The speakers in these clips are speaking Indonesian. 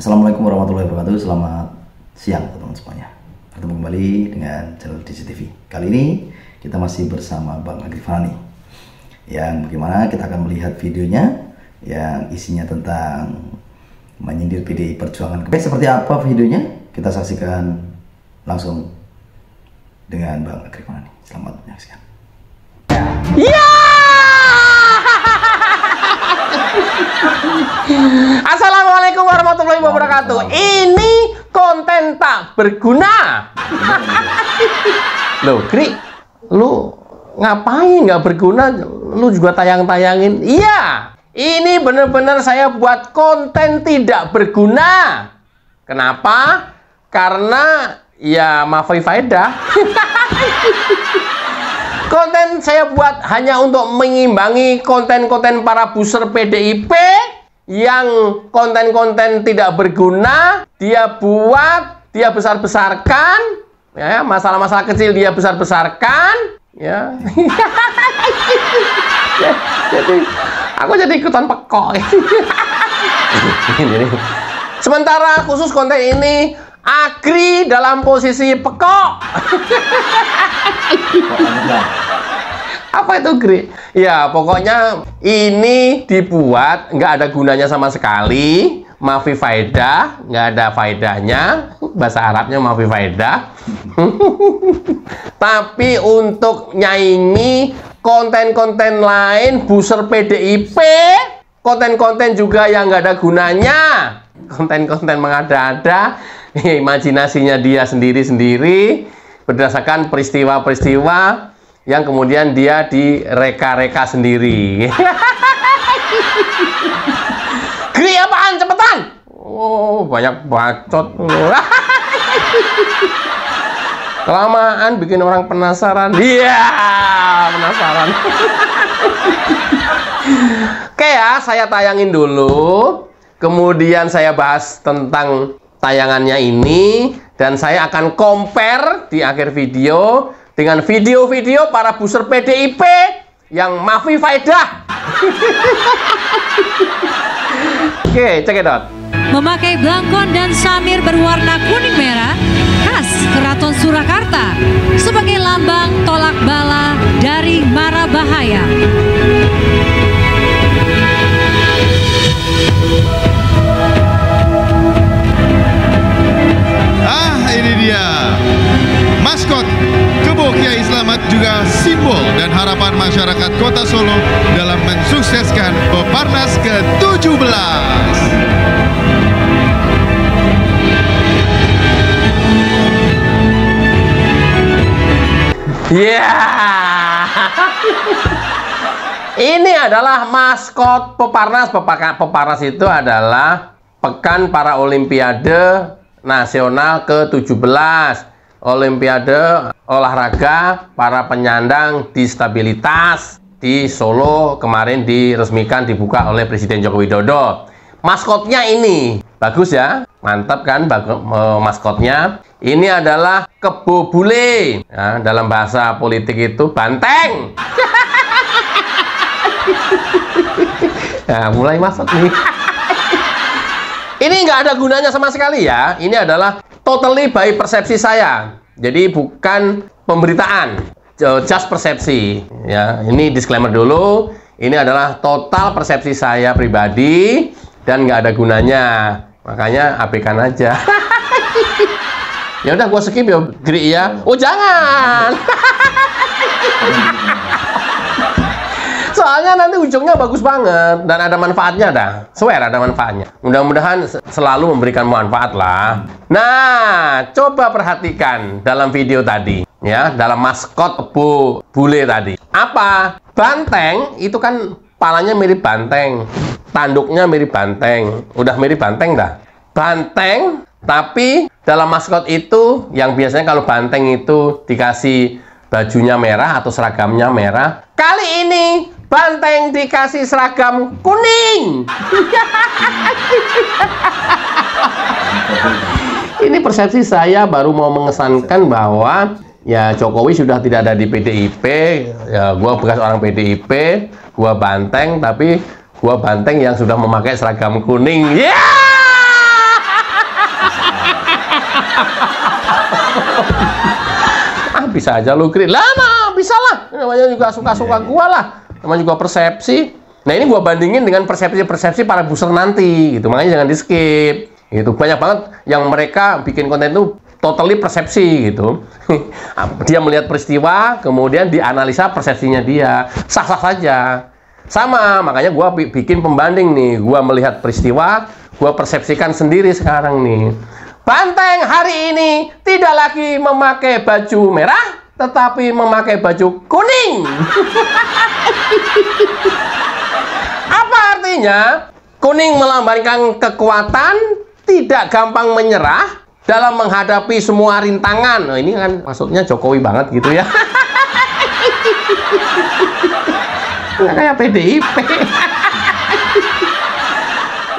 Assalamualaikum warahmatullahi wabarakatuh. Selamat siang teman-teman semuanya. Bertemu kembali dengan channel DCTV. Kali ini kita masih bersama Bang Agrifani, yang bagaimana kita akan melihat videonya yang isinya tentang menyindir PDI Perjuangan. Seperti apa videonya? Kita saksikan langsung dengan Bang Agrifani. Selamat menyaksikan. Ya! Assalamualaikum warahmatullahi wabarakatuh. Ini konten tak berguna. Loh, Kri, lu ngapain nggak berguna? Lu juga tayang-tayangin. Iya, ini bener-bener saya buat konten tidak berguna. Kenapa? Karena ya maafai faedah. Konten saya buat hanya untuk mengimbangi konten-konten para buser PDIP yang konten-konten tidak berguna. Dia buat, dia besar-besarkan, ya, masalah-masalah kecil dia besar-besarkan, ya. Jadi aku jadi ikutan pekok. Sementara khusus konten ini Agri dalam posisi pekok. Apa itu, Gri? Ya, pokoknya ini dibuat nggak ada gunanya sama sekali. Maafi faedah, nggak ada faedahnya. Bahasa Arabnya maafi faedah. Tapi untuk nyaingi konten-konten lain, buser PDIP, konten-konten juga yang nggak ada gunanya, konten-konten mengada-ada, imajinasinya dia sendiri-sendiri berdasarkan peristiwa-peristiwa yang kemudian dia direka-reka sendiri. Gri, apaan? Cepetan! Oh, banyak bacot. Kelamaan bikin orang penasaran. Iya, penasaran. Oke ya, saya tayangin dulu. Kemudian saya bahas tentang tayangannya ini. Dan saya akan compare di akhir video dengan video-video para buser PDIP yang maafi faedah. Oke, check it out. Memakai blangkon dan samir berwarna kuning merah khas Keraton Surakarta sebagai lambang tolak bala dari mara bahaya. Ini dia maskot Kebo Kiai Slamet, juga simbol dan harapan masyarakat Kota Solo dalam mensukseskan Peparnas ke-17. Ini adalah maskot Peparnas. Peparnas itu adalah Pekan Para Olimpiade Nasional ke-17, Olimpiade olahraga para penyandang disabilitas di Solo kemarin diresmikan, dibuka oleh Presiden Joko Widodo. Maskotnya ini bagus ya, mantap kan maskotnya. Ini adalah kebo bule, ya, dalam bahasa politik itu banteng. Nah, mulai masuk nih. Ini nggak ada gunanya sama sekali ya. Ini adalah totally by persepsi saya. Jadi bukan pemberitaan, just persepsi. Ya, ini disclaimer dulu. Ini adalah total persepsi saya pribadi dan nggak ada gunanya. Makanya abaikan aja. Ya udah, gua skip ya, Gri ya. Oh jangan. Soalnya nanti ujungnya bagus banget dan ada manfaatnya dah. Swear ada manfaatnya. Mudah-mudahan selalu memberikan manfaat lah. Nah, coba perhatikan dalam video tadi, ya, dalam maskot kebo bule tadi. Apa? Banteng itu kan palanya mirip banteng, tanduknya mirip banteng. Udah mirip banteng dah. Banteng, tapi dalam maskot itu yang biasanya kalau banteng itu dikasih bajunya merah atau seragamnya merah. Kali ini banteng dikasih seragam kuning. Ini persepsi saya baru mau mengesankan bahwa ya Jokowi sudah tidak ada di PDIP. Ya, gua bekas orang PDIP, gua banteng, tapi gua banteng yang sudah memakai seragam kuning. Ya! bisa aja lu kritik. Lah, nah, bisa lah. Namanya juga suka-suka gua lah. Namanya juga persepsi. Nah, ini gua bandingin dengan persepsi-persepsi para buser nanti gitu. Makanya jangan di-skip. Gitu. Banyak banget yang mereka bikin konten itu totally persepsi gitu. Dia melihat peristiwa, kemudian dianalisa persepsinya dia. Sah-sah saja. Sama, makanya gua bikin pembanding nih. Gua melihat peristiwa, gua persepsikan sendiri sekarang nih. Banteng hari ini tidak lagi memakai baju merah, tetapi memakai baju kuning. Apa artinya? Kuning melambangkan kekuatan, tidak gampang menyerah dalam menghadapi semua rintangan. Nah, ini kan maksudnya Jokowi banget gitu ya. Kayak PDIP.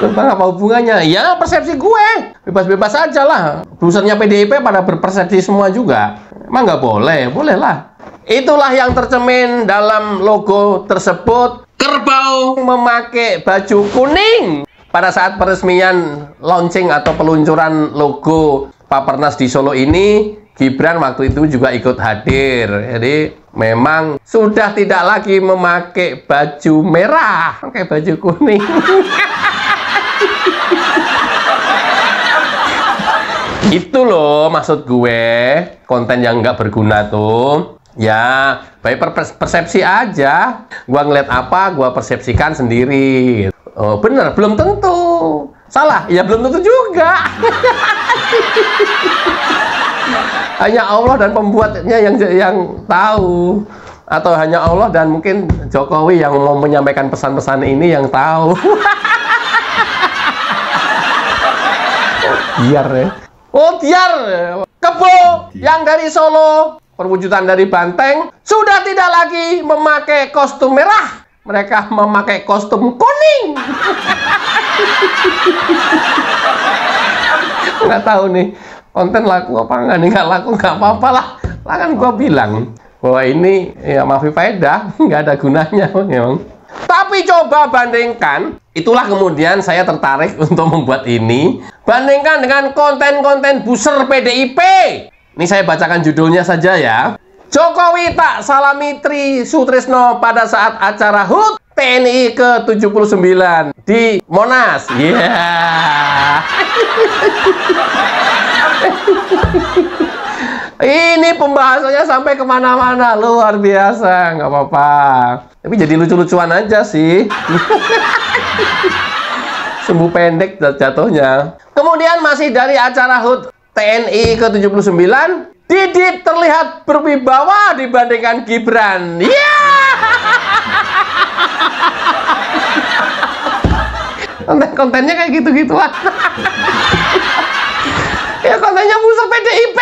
Bang, apa hubungannya? Ya persepsi gue. Bebas-bebas aja lah. Busernya PDIP pada berpersepsi semua juga. Emang nggak boleh? Boleh lah. Itulah yang tercemin dalam logo tersebut. Kerbau memakai baju kuning. Pada saat peresmian launching atau peluncuran logo Papernas di Solo ini, Gibran waktu itu juga ikut hadir. Jadi memang sudah tidak lagi memakai baju merah, pakai baju kuning. Itu loh maksud gue, konten yang nggak berguna tuh. Ya, baik persepsi aja. Gua ngeliat apa, gua persepsikan sendiri. Oh, bener, belum tentu. Salah, ya belum tentu juga. Hanya Allah dan pembuatnya yang tahu. Atau hanya Allah dan mungkin Jokowi yang mau menyampaikan pesan-pesan ini yang tahu. Biar ya. Oh, biar. Kebo yang dari Solo, perwujudan dari Banteng, sudah tidak lagi memakai kostum merah. Mereka memakai kostum kuning. Nggak tahu nih konten laku apa enggak nih. Nggak laku nggak apa-apa lah. Lah kan gua bilang bahwa ini ya maafi faedah, nggak ada gunanya memang. Tapi coba bandingkan. Itulah kemudian saya tertarik untuk membuat ini. Bandingkan dengan konten-konten buser PDIP. Ini saya bacakan judulnya saja ya. Jokowi tak salami Tri Sutrisno pada saat acara HUT TNI ke-79 di Monas. Yeah. Ini pembahasannya sampai kemana-mana, luar biasa, nggak apa-apa. Tapi jadi lucu-lucuan aja sih. Sumbu pendek jatuhnya. Kemudian masih dari acara HUT TNI ke-79, Didit terlihat berwibawa dibandingkan Gibran. Konten-kontennya kayak gitu-gituan. Ya kontennya buser PDIP.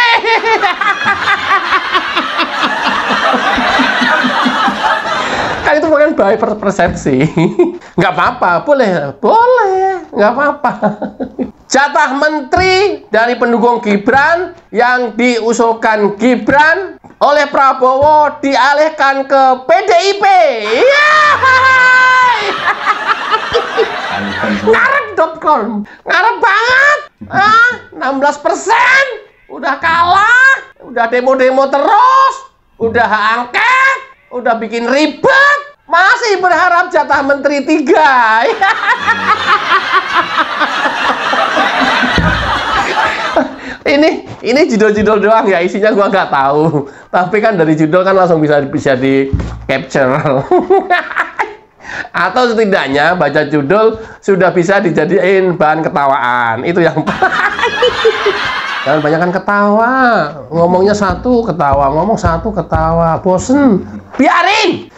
Kan itu bukan by persepsi. Nggak apa-apa, boleh, nggak apa-apa. Jatah menteri dari pendukung Gibran yang diusulkan Gibran oleh Prabowo dialihkan ke PDIP. Ngarep.com, ngarep banget. 16%, udah kalah, udah demo-demo terus, udah hak angket, udah bikin ribet, masih berharap jatah menteri 3. Ini judul-judul doang ya, isinya gua nggak tahu. Tapi kan dari judul kan langsung bisa di capture. Atau setidaknya baca judul sudah bisa dijadiin bahan ketawaan. Itu yang jangan banyakan ketawa. Ngomongnya satu ketawa, ngomong satu ketawa, bosen. Biarin.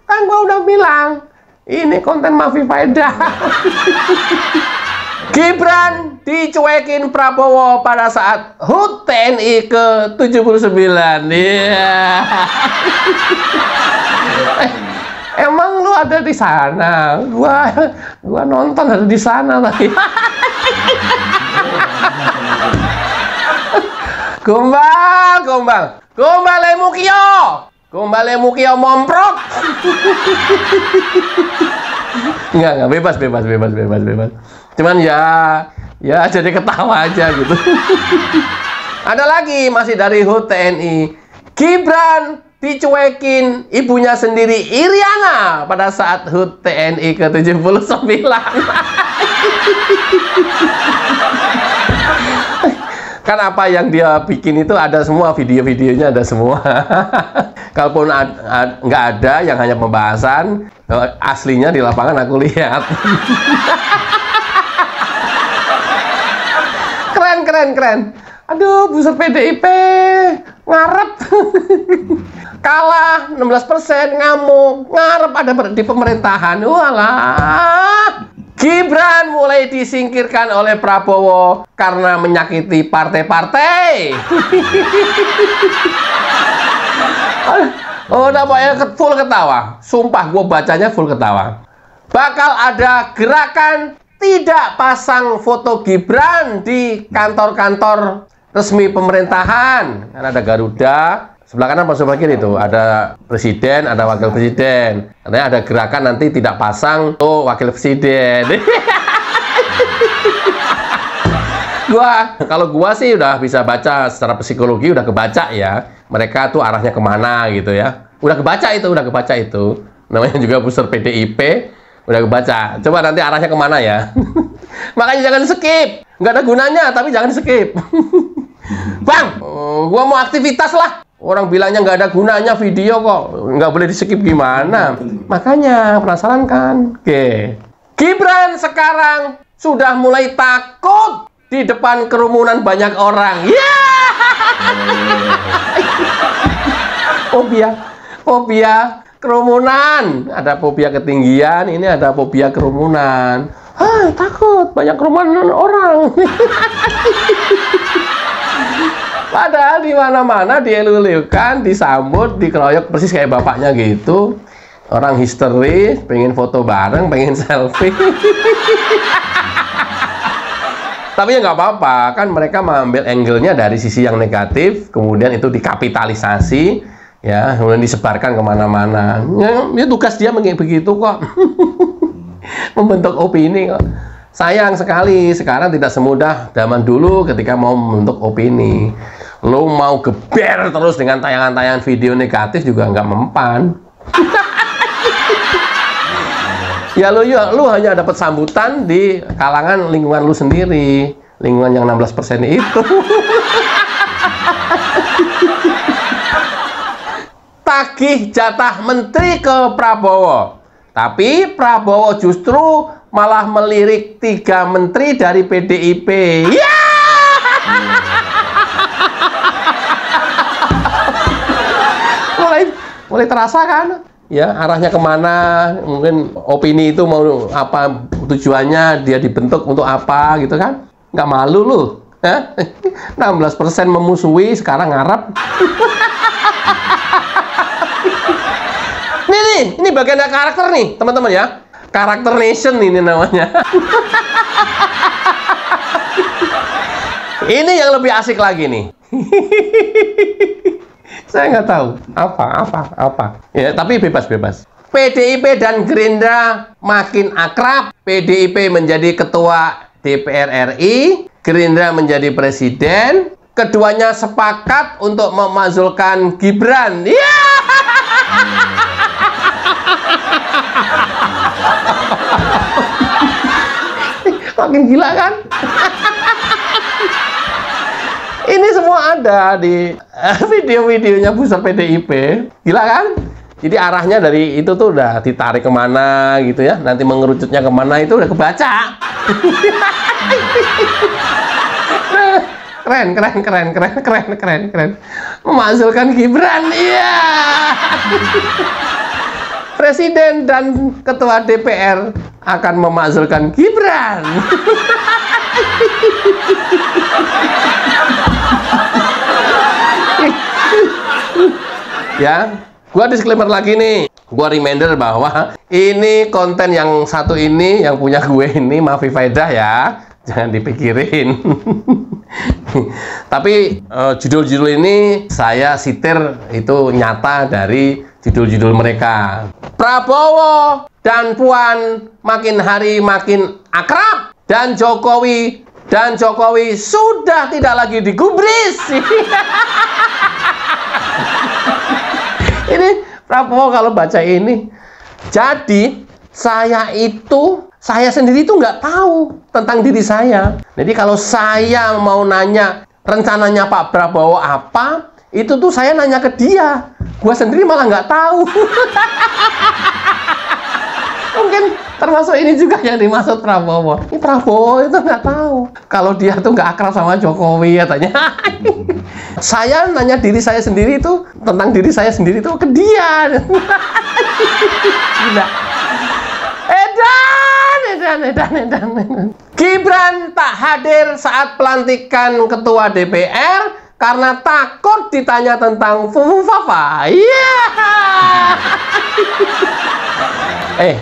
Kan gua udah bilang ini konten maafi faedah. Gibran dicuekin Prabowo pada saat HUT TNI ke-79. Yeah. Emang lu ada di sana? Gua nonton ada di sana tadi. Gombal Lemukio momprot. Enggak, bebas. Cuman ya jadi ketawa aja gitu. Ada lagi masih dari HUT TNI. Gibran dicuekin ibunya sendiri Iriana pada saat HUT TNI ke-79. Kan apa yang dia bikin itu ada semua, video-videonya ada semua. Kalaupun nggak ada yang hanya pembahasan, aslinya di lapangan aku lihat. Keren. Aduh, buset PDIP ngarep. Kalah 16%, ngamuk, ngarep ada di pemerintahan. Walah. Gibran mulai disingkirkan oleh Prabowo karena menyakiti partai-partai. Oh, nampaknya full ketawa. Sumpah, gue bacanya full ketawa. Bakal ada gerakan tidak pasang foto Gibran di kantor-kantor resmi pemerintahan. Karena ada Garuda, sebelah kanan atau sebelah kiri itu ada presiden, ada wakil presiden. Katanya ada gerakan nanti tidak pasang wakil presiden. Kalau gua sih udah bisa baca secara psikologi, udah kebaca ya. Mereka tuh arahnya kemana gitu ya. Udah kebaca itu. Namanya juga booster PDIP. Udah kebaca. Coba nanti arahnya kemana ya. Makanya jangan skip. Nggak ada gunanya, tapi jangan skip. Bang, gua mau aktivitas lah. Orang bilangnya nggak ada gunanya video kok. Nggak boleh di skip gimana. Makanya penasaran kan? Oke. Gibran sekarang sudah mulai takut di depan kerumunan banyak orang. Ya. Fobia kerumunan. Ada fobia ketinggian, ini ada fobia kerumunan. Takut banyak kerumunan orang. Padahal di mana-mana dielu-elukan, disambut, dikeroyok persis kayak bapaknya gitu. Orang histeris, pengen foto bareng, pengen selfie. Tapi ya nggak apa-apa, kan mereka mengambil angle-nya dari sisi yang negatif, kemudian itu dikapitalisasi, ya, kemudian disebarkan kemana-mana. Ya tugas dia begitu kok. Membentuk opini kok. Sayang sekali, sekarang tidak semudah zaman dulu ketika mau membentuk opini. Lo mau geber terus dengan tayangan-tayangan video negatif juga nggak mempan. Ya lu hanya dapat sambutan di kalangan lingkungan lu sendiri. Lingkungan yang 16% itu. Tagih jatah menteri ke Prabowo. Tapi Prabowo justru malah melirik 3 menteri dari PDIP. Ya! Mulai terasa kan? Ya, arahnya kemana? Mungkin opini itu mau apa tujuannya, dia dibentuk untuk apa gitu kan? Nggak malu lu. 16% memusuhi, sekarang ngarep. Ini bagian dari karakter nih, teman-teman ya. Karakter nation ini namanya. Ini yang lebih asik lagi nih. Saya nggak tahu apa. Ya, tapi bebas. PDIP dan Gerindra makin akrab. PDIP menjadi ketua DPR RI, Gerindra menjadi presiden. Keduanya sepakat untuk memakzulkan Gibran. Ya. Makin gila kan? Ini semua ada di video-videonya pusat PDIP. Gila kan? Jadi arahnya dari itu tuh udah ditarik kemana gitu ya. Nanti mengerucutnya kemana itu udah kebaca. Keren. Memakzulkan Gibran. Iya. Presiden dan ketua DPR akan memakzulkan Gibran. Ya, gua disclaimer lagi nih. Gua reminder bahwa ini konten yang satu ini yang punya gue ini Mafi Faedah ya. Jangan dipikirin. Tapi judul-judul ini saya sitir itu nyata dari judul-judul mereka. Prabowo dan Puan makin hari makin akrab dan Jokowi Dan Jokowi sudah tidak lagi digubris. Ini Prabowo kalau baca ini. Jadi saya sendiri itu nggak tahu tentang diri saya. Jadi kalau saya mau nanya rencananya Pak Prabowo apa, itu tuh saya nanya ke dia. Gua sendiri malah nggak tahu. Mungkin termasuk ini juga yang dimaksud Prabowo. Ini Prabowo itu nggak tahu kalau dia tuh nggak akrab sama Jokowi katanya. Saya nanya diri saya sendiri itu tentang diri saya sendiri itu ke dia. Gila. Edan. Gibran tak hadir saat pelantikan ketua DPR karena takut ditanya tentang Fufufafa. Iya.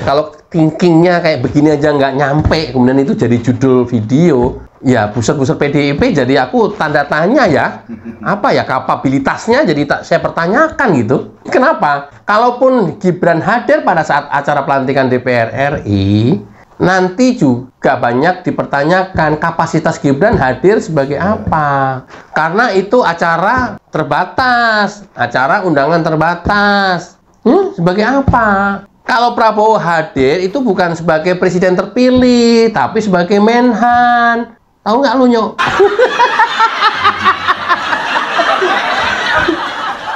Kalau thinkingnya kayak begini aja nggak nyampe, kemudian itu jadi judul video, ya buset-buset PDIP, jadi aku tanda tanya ya. Apa ya kapabilitasnya, jadi saya pertanyakan gitu. Kenapa? Kalaupun Gibran hadir pada saat acara pelantikan DPR RI, nanti juga banyak dipertanyakan kapasitas Gibran hadir sebagai apa. Karena itu acara terbatas, acara undangan terbatas. Sebagai apa? Kalau Prabowo hadir itu bukan sebagai presiden terpilih, tapi sebagai Menhan. Tahu nggak lu, Nyok?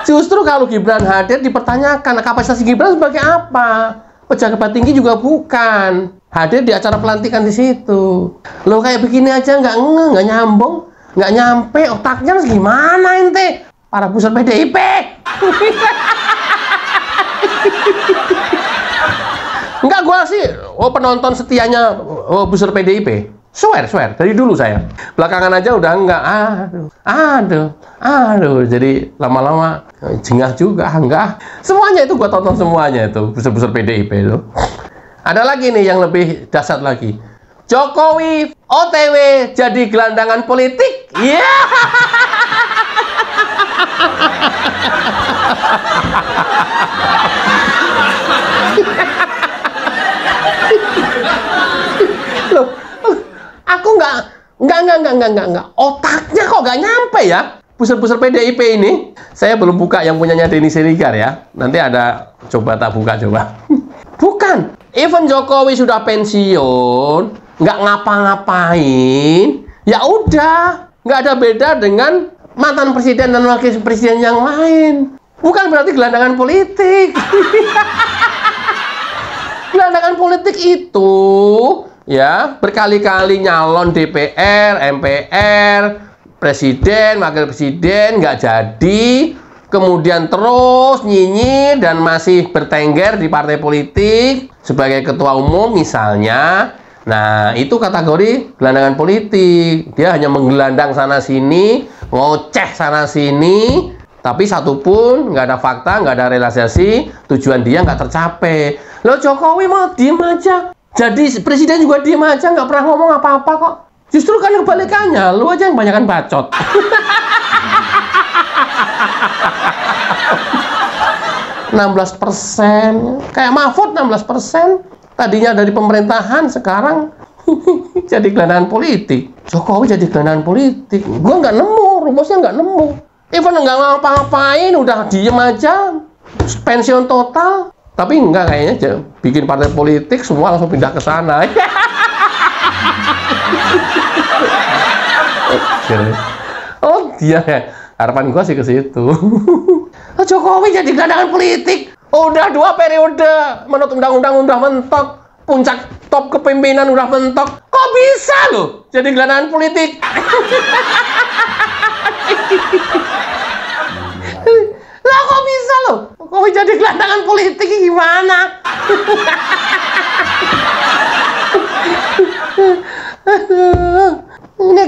Justru kalau Gibran hadir dipertanyakan kapasitas Gibran sebagai apa. Pejabat tinggi juga bukan. Hadir di acara pelantikan di situ. Lo kayak begini aja nggak nyambung, nggak nyampe otaknya gimana ente? Para pusat PDIP. Enggak, gua sih penonton setianya booster PDIP. Swear dari dulu saya. Belakangan aja udah enggak. Aduh. Jadi lama-lama jengah juga enggak. Semuanya itu gua tonton semuanya itu booster PDIP itu. Ada lagi nih yang lebih dahsyat lagi. Jokowi OTW jadi gelandangan politik. Iya. Loh, aku enggak. Otaknya kok nggak nyampe ya. Pusat-pusat PDIP ini. Saya belum buka yang punyanya Denny Siregar ya. Nanti ada, coba tak buka coba. Bukan. Even Jokowi sudah pensiun, nggak ngapa-ngapain, ya udah, nggak ada beda dengan mantan presiden dan wakil presiden yang lain. Bukan berarti gelandangan politik. Gelandangan politik itu ya berkali-kali nyalon DPR, MPR, presiden, wakil presiden nggak jadi, kemudian terus nyinyir dan masih bertengger di partai politik sebagai ketua umum misalnya. Nah, itu kategori gelandangan politik. Dia hanya menggelandang sana sini, ngoceh sana sini, tapi satupun nggak ada fakta, nggak ada realisasi, tujuan dia nggak tercapai. Loh, Jokowi mau diem aja, jadi presiden juga diem aja, nggak pernah ngomong apa-apa kok. Justru kan kebalikannya, lu aja yang banyakan bacot. 16%, kayak Mahfud 16%. Tadinya dari pemerintahan, sekarang jadi gelandangan politik. Jokowi jadi gelandangan politik. Gua nggak nemu, rumusnya nggak nemu. Even nggak ngapa-ngapain, udah diem aja, pensiun total. Tapi enggak, kayaknya bikin partai politik semua langsung pindah ke sana. Oh, dia ya. Harapan gua sih ke situ. Jokowi jadi gelandangan politik. Udah 2 periode menurut undang-undang udah mentok. Puncak top kepemimpinan udah mentok. Kok bisa loh jadi gelandangan politik? Lah kok bisa loh? Kok jadi gelandangan politik gimana? Ini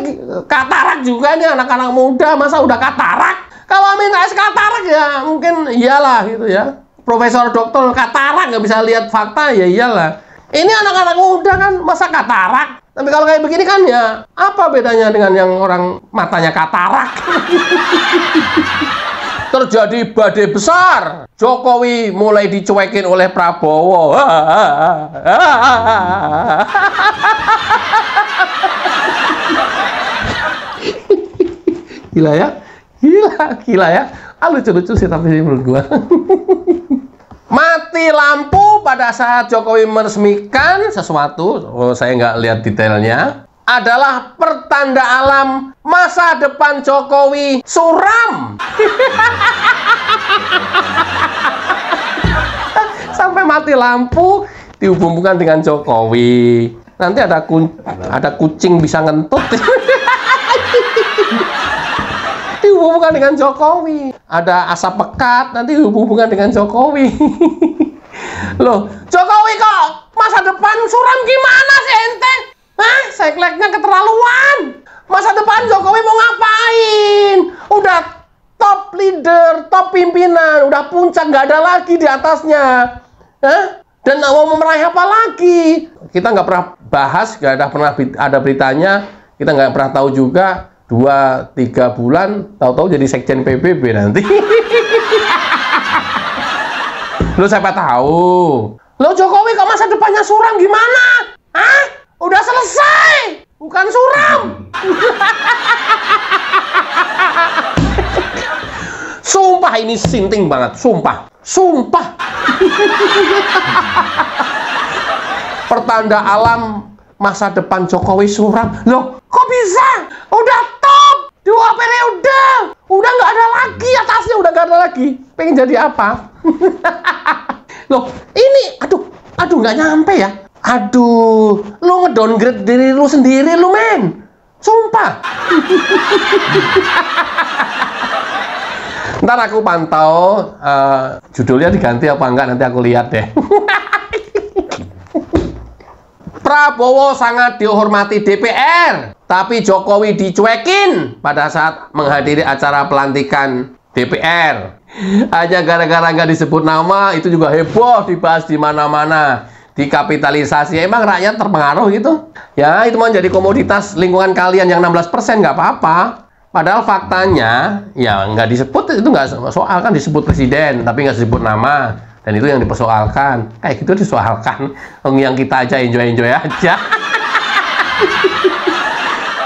katarak juga nih anak-anak muda, masa udah katarak? Kalau Amin Rais katarak ya mungkin iyalah gitu ya. Profesor doktor katarak nggak bisa lihat fakta ya iyalah. Ini anak-anak muda kan masa katarak? Tapi kalau kayak begini kan ya apa bedanya dengan yang orang matanya katarak? Terjadi badai besar. Jokowi mulai dicuekin oleh Prabowo. Gila ya? Gila ya? Lucu-lucu sih tapi menurut gua. Mati lampu pada saat Jokowi meresmikan sesuatu, saya nggak lihat detailnya, adalah pertanda alam masa depan Jokowi suram. Sampai mati lampu dihubungkan dengan Jokowi. Nanti ada kucing bisa ngentut. Dihubungkan dengan Jokowi. Ada asap pekat, nanti dihubungkan dengan Jokowi. Loh, Jokowi kok masa depan suram gimana sih ente? Hah? Sekleknya keterlaluan. Masa depan Jokowi mau ngapain? Udah top leader, top pimpinan, udah puncak, nggak ada lagi di atasnya. Hah? Dan mau meraih apa lagi? Kita nggak pernah bahas, nggak pernah ada beritanya. Kita nggak pernah tahu juga. 2-3 bulan, tahu-tahu jadi sekjen PBB nanti. Lo siapa tahu? Lo Jokowi kok masa depannya suram gimana? Hah? Udah selesai, bukan suram. Sumpah ini sinting banget, sumpah. Pertanda alam masa depan Jokowi suram. Loh, kok bisa? Udah top 2 periode, udah nggak ada lagi atasnya, udah nggak ada lagi. Pengen jadi apa? Loh, ini, aduh nggak nyampe ya. Aduh, lu ngedowngrade diri lu sendiri lu men. Sumpah. Ntar aku pantau judulnya diganti apa enggak, nanti aku lihat deh. Prabowo sangat dihormati DPR, tapi Jokowi dicuekin pada saat menghadiri acara pelantikan DPR. Hanya gara-gara nggak disebut nama, itu juga heboh, dibahas di mana-mana, dikapitalisasi. Emang rakyat terpengaruh gitu? Ya, itu menjadi komoditas lingkungan kalian yang 16%, nggak apa-apa. Padahal faktanya, ya nggak disebut, itu nggak soal, kan disebut presiden, tapi nggak disebut nama. Dan itu yang dipersoalkan. Kayak gitu disoalkan. Yang kita aja enjoy-enjoy aja.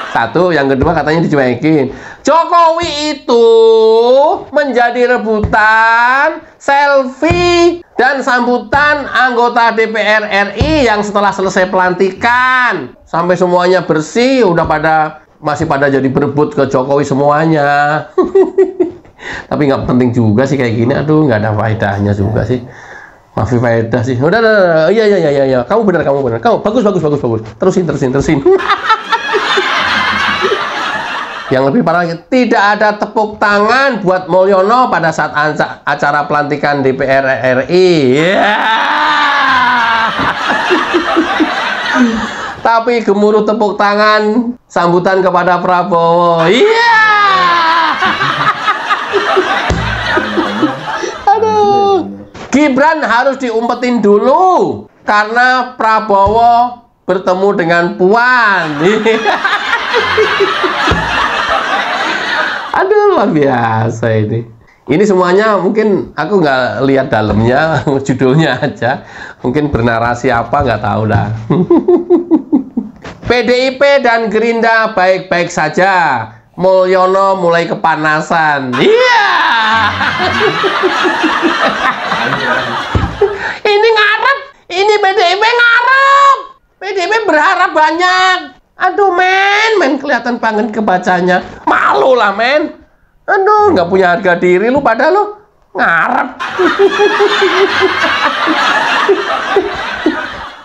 Satu, yang kedua katanya dicuekin. Jokowi itu menjadi rebutan selfie dan sambutan anggota DPR RI yang setelah selesai pelantikan. Sampai semuanya bersih, masih pada jadi berebut ke Jokowi semuanya. Tapi nggak penting juga sih kayak gini. Aduh, nggak ada faedahnya juga sih. Maaf faedah sih. Udah. Iya. Kamu benar. Kamu bagus. Terusin. Yang lebih parah lagi, tidak ada tepuk tangan buat Mulyono pada saat acara pelantikan DPR RI. Tapi gemuruh tepuk tangan sambutan kepada Prabowo. Gibran harus diumpetin dulu karena Prabowo bertemu dengan Puan. Aduh, luar biasa ini. Ini semuanya mungkin aku nggak lihat dalamnya, judulnya aja. Mungkin bernarasi apa nggak tahu dah. PDIP dan Gerindra baik-baik saja. Mulyono mulai kepanasan. Iya. Ini ngarep, ini PDIP ngarep. PDIP berharap banyak. Aduh men kelihatan banget kebacanya. Malu lah men. Aduh, nggak punya harga diri lu pada lu ngarep.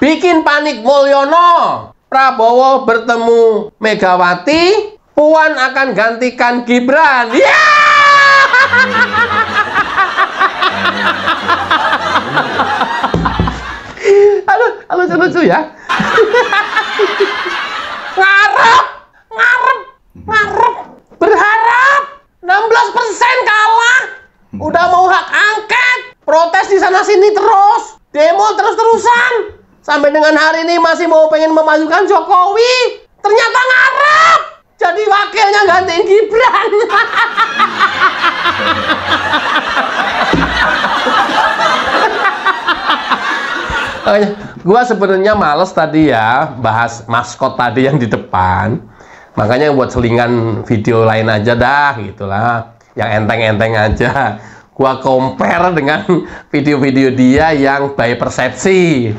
Bikin panik Mulyono. Prabowo bertemu Megawati. Puan akan gantikan Gibran. Ya. Aduh, lucu ya. Ngarep. Berharap 16% kalah. Udah mau hak angket. Protes di sana sini terus. Demo terus-terusan. Sampai dengan hari ini masih mau pengen memajukan Jokowi. Ternyata ngarep. Jadi wakilnya gantiin Gibran. Gua sebenarnya males tadi ya bahas maskot tadi yang di depan. Makanya buat selingan video lain aja dah, gitulah. Yang enteng-enteng aja. Gua compare dengan video-video dia yang by persepsi.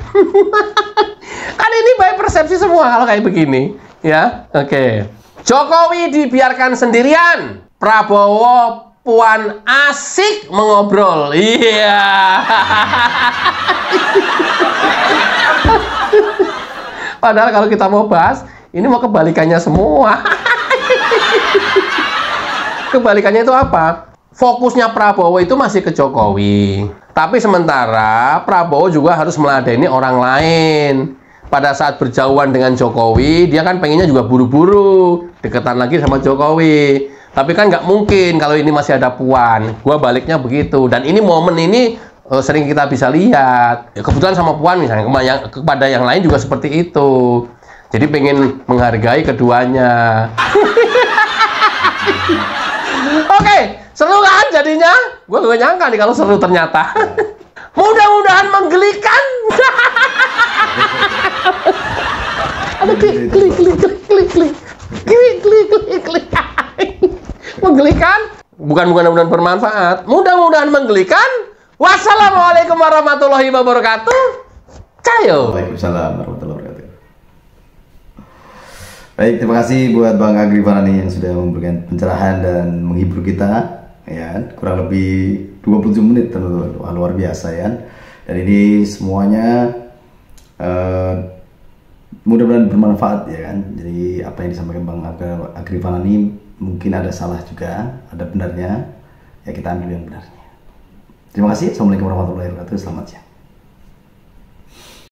Kan ini by persepsi semua kalau kayak begini, ya. Oke. Jokowi dibiarkan sendirian. Prabowo Puan asik mengobrol. Iya. Padahal kalau kita mau bahas, ini mau kebalikannya semua. Kebalikannya itu apa? Fokusnya Prabowo itu masih ke Jokowi. Tapi sementara Prabowo juga harus meladeni orang lain. Pada saat berjauhan dengan Jokowi, dia kan pengennya juga buru-buru deketan lagi sama Jokowi. Tapi kan nggak mungkin kalau ini masih ada Puan. Gua baliknya begitu. Dan ini momen ini sering kita bisa lihat. Ya, kebetulan sama Puan misalnya, kepada yang lain juga seperti itu. Jadi pengen menghargai keduanya. Oke, seru kan jadinya? Gue gak nyangka nih kalau seru ternyata. Mudah-mudahan menggelikan. Ada klik. Menggelikan? Bukan mudah-mudahan bermanfaat. Mudah-mudahan menggelikan. Wassalamualaikum warahmatullahi wabarakatuh. Cayo. Waalaikumsalam warahmatullahi wabarakatuh. Baik, terima kasih buat Bang Agri Fanani yang sudah memberikan pencerahan dan menghibur kita, ya. Kurang lebih 27 menit, teman-teman. Wah, luar biasa, ya. Dan ini semuanya mudah-mudahan bermanfaat, ya kan. Jadi apa yang disampaikan Bang Agri Fanani mungkin ada salah juga, ada benarnya. Ya, kita ambil yang benarnya. Terima kasih. Assalamualaikum warahmatullahi wabarakatuh. Selamat siang.